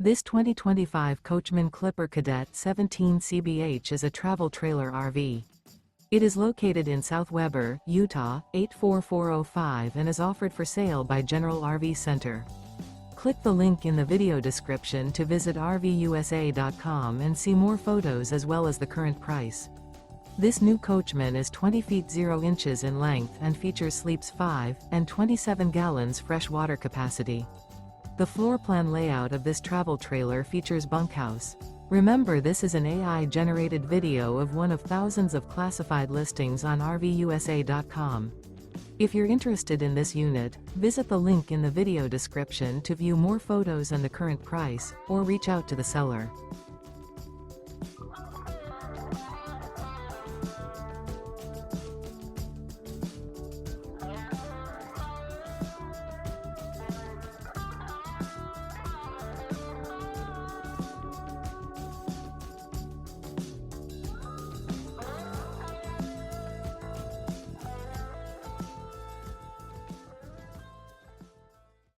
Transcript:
This 2025 Coachmen Clipper Cadet 17 CBH is a travel trailer RV. It is located in South Weber, Utah, 84405 and is offered for sale by General RV Center. Click the link in the video description to visit RVUSA.com and see more photos as well as the current price. This new Coachmen is 20 feet 0 inches in length and features sleeps 5 and 27 gallons fresh water capacity. The floor plan layout of this travel trailer features bunkhouse. Remember, this is an AI-generated video of one of thousands of classified listings on RVUSA.com. If you're interested in this unit, visit the link in the video description to view more photos and the current price, or reach out to the seller.